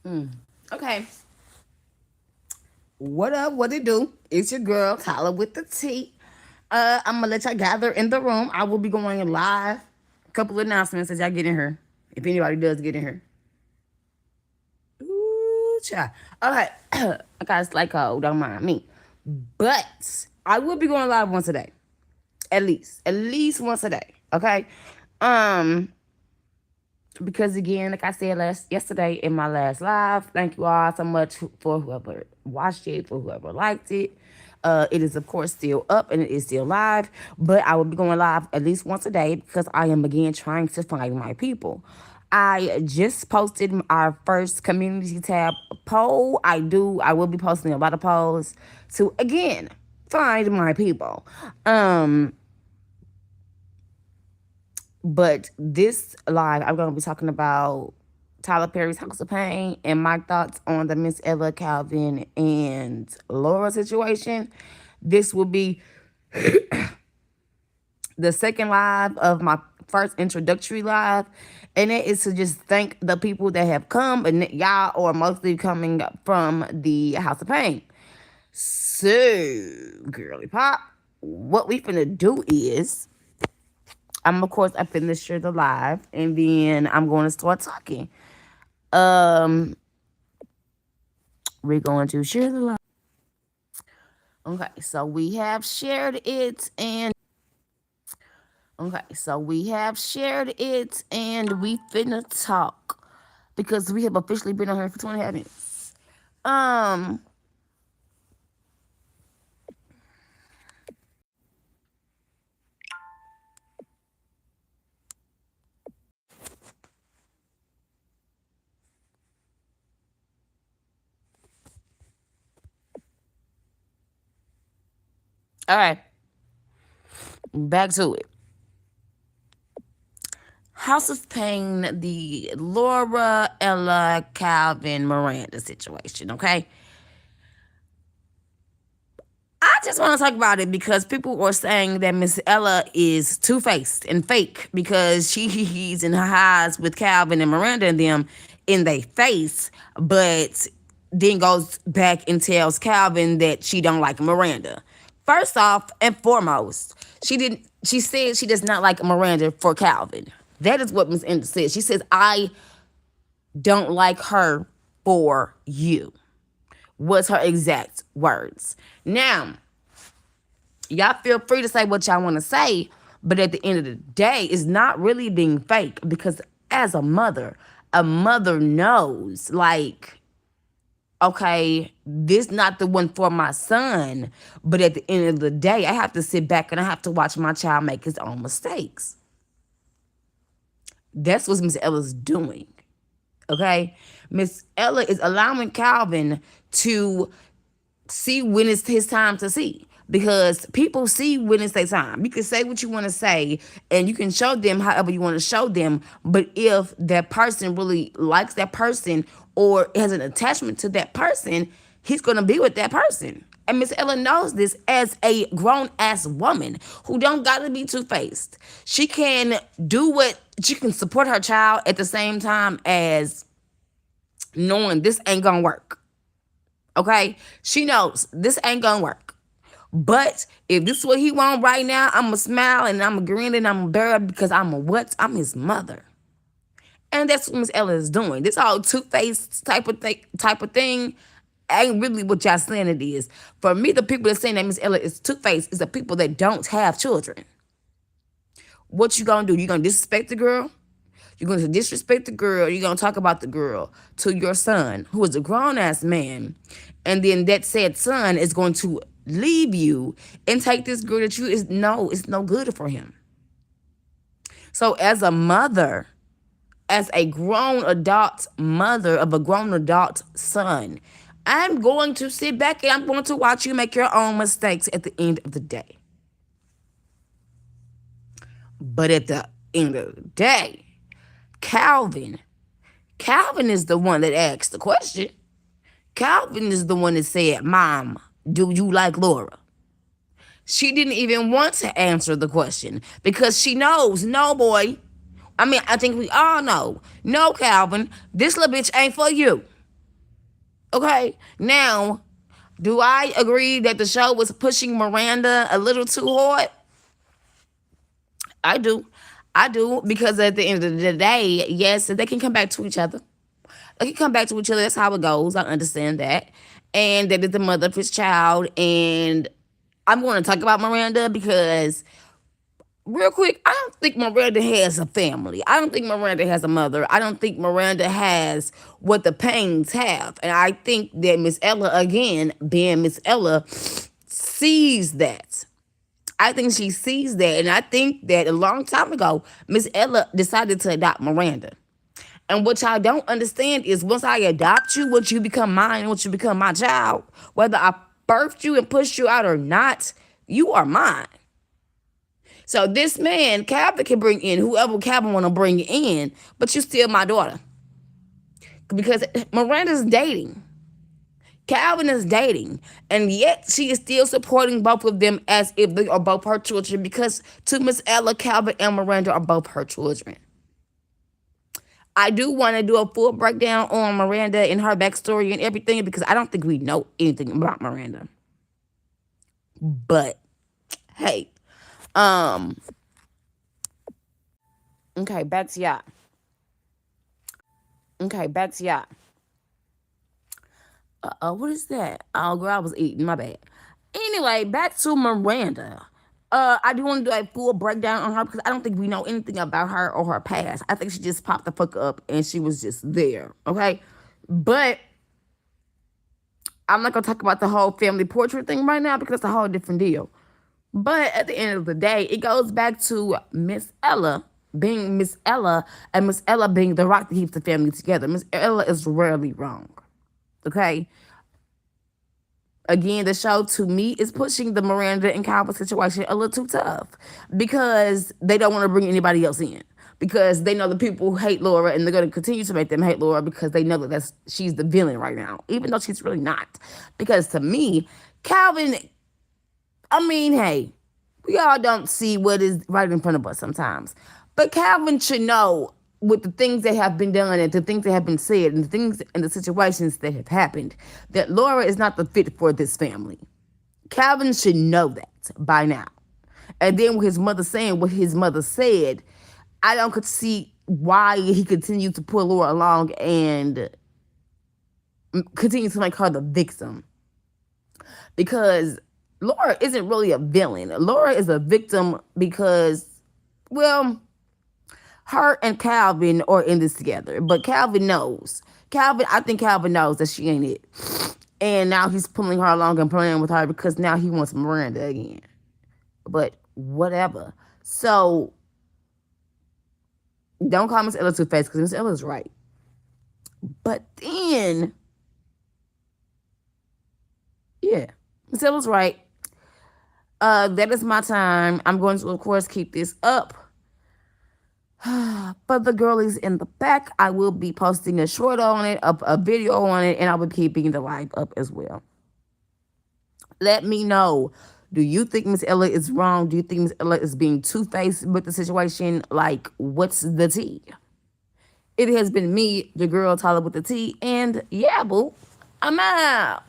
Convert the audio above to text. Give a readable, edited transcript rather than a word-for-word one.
Okay. What up? What it do? It's your girl, Tyler with the T. I'm gonna let y'all gather in the room. I will be going live. A couple of announcements as y'all get in here. If anybody does get in here. Ooh, child. Okay. I got a slight cold. Don't mind me. But I will be going live once a day. At least. At least once a day. Okay. Um, because again, like I said yesterday in my last live, thank you all so much for whoever watched it, for whoever liked it. It is of course still up and it is still live, but I will be going live at least once a day because I am again trying to find my people. I just posted our first community tab poll. I will be posting a lot of polls to again find my people. But this live, I'm going to be talking about Tyler Perry's House of Payne and my thoughts on the Miss Ella Calvin and Laura situation. This will be the second live of my first introductory live. And it is to just thank the people that have come, and y'all are mostly coming from the House of Payne. So, girly pop, what we finna do is I'm of course I finished the live and then I'm going to start talking. Um, we're going to share the live. Okay, so we have shared it and we finna talk because we have officially been on here for 20 minutes. All right, back to it. House of Payne, the Laura, Ella, Calvin, Miranda situation, okay? I just want to talk about it because people were saying that Miss Ella is two-faced and fake because she's in her highs with Calvin and Miranda and them in their face, but then goes back and tells Calvin that she don't like Miranda. First off and foremost, she said she does not like Miranda for Calvin. That is what Miss Enda said. She says, I don't like her for you. Was her exact words. Now, y'all feel free to say what y'all want to say, but at the end of the day, it's not really being fake because as a mother knows, like, okay, this not the one for my son, but at the end of the day, I have to sit back and I have to watch my child make his own mistakes. That's what Miss Ella's doing. Okay? Miss Ella is allowing Calvin to see when it's his time to see. Because people see when it's their time. You can say what you want to say and you can show them however you want to show them. But if that person really likes that person or has an attachment to that person, he's going to be with that person. And Miss Ella knows this as a grown-ass woman who don't got to be two-faced. She can she can support her child at the same time as knowing this ain't gonna work. Okay? She knows this ain't gonna work. But if this is what he want right now, I'm gonna smile and I'm gonna grin and I'm gonna bear it because I'm his mother. And that's what Miss Ella is doing. This all two-faced type of thing ain't really what y'all saying it is. For me, the people that saying that Miss Ella is two-faced is the people that don't have children. What you gonna do? You gonna disrespect the girl? You're going to disrespect the girl. You're going to talk about the girl to your son, who is a grown-ass man. And then that said son is going to leave you and take this girl that it's no good for him. So as a mother, as a grown adult mother of a grown adult son, I'm going to sit back and I'm going to watch you make your own mistakes at the end of the day. But at the end of the day, Calvin is the one that asked the question. Calvin is the one that said, Mom, do you like Laura? She didn't even want to answer the question because she knows, no, boy. I mean, I think we all know. No, Calvin, this little bitch ain't for you. Okay, now, do I agree that the show was pushing Miranda a little too hard? I do. I do, because at the end of the day, yes, they can come back to each other. They can come back to each other. That's how it goes. I understand that. And that is the mother of his child. And I'm going to talk about Miranda because, real quick, I don't think Miranda has a family. I don't think Miranda has a mother. I don't think Miranda has what the Paynes have. And I think that Miss Ella, again, being Miss Ella, sees that. I think she sees that. And I think that a long time ago, Miss Ella decided to adopt Miranda. And what y'all don't understand is, once I adopt you, once you become mine, once you become my child, whether I birthed you and pushed you out or not, you are mine. So this man, Calvin, can bring in whoever Calvin want to bring in, but you still my daughter. Because Miranda's dating. Calvin is dating. And yet she is still supporting both of them as if they are both her children, because to Miss Ella, Calvin and Miranda are both her children. I do want to do a full breakdown on Miranda and her backstory and everything, because I don't think we know anything about Miranda. But hey, um, okay, back to y'all. Okay, back to y'all. What is that? Oh, girl, I was eating. My bad. Anyway, back to Miranda. I do want to do a full breakdown on her, because I don't think we know anything about her or her past. I think she just popped the fuck up and she was just there. Okay, but I'm not gonna talk about the whole family portrait thing right now, because it's a whole different deal. But at the end of the day, it goes back to Miss Ella being Miss Ella, and Miss Ella being the rock that keeps the family together. Miss Ella is rarely wrong. Okay. Again, the show to me is pushing the Miranda and Calvin situation a little too tough, because they don't want to bring anybody else in. Because they know the people hate Laura, and they're going to continue to make them hate Laura, because they know that she's the villain right now, even though she's really not. Because to me, Calvin, I mean, hey, we all don't see what is right in front of us sometimes. But Calvin should know, with the things that have been done and the things that have been said and the things and the situations that have happened, that Laura is not the fit for this family. Calvin should know that by now. And then with his mother saying what his mother said, I don't see why he continued to pull Laura along and continue to make her the victim. Because Laura isn't really a villain. Laura is a victim because, well, her and Calvin are in this together. But Calvin knows. I think Calvin knows that she ain't it. And now he's pulling her along and playing with her, because now he wants Miranda again. But whatever. So don't call Miss Ella two-faced, because Miss Ella's right. But then, yeah, Miss Ella's right. That is my time. I'm going to, of course, keep this up. For the girlies in the back, I will be posting a short on it, a video on it, and I will be keeping the live up as well. Let me know. Do you think Miss Ella is wrong? Do you think Miss Ella is being two-faced with the situation? Like, what's the tea? It has been me, the girl Tyler with the tea, and yeah, boo, I'm out.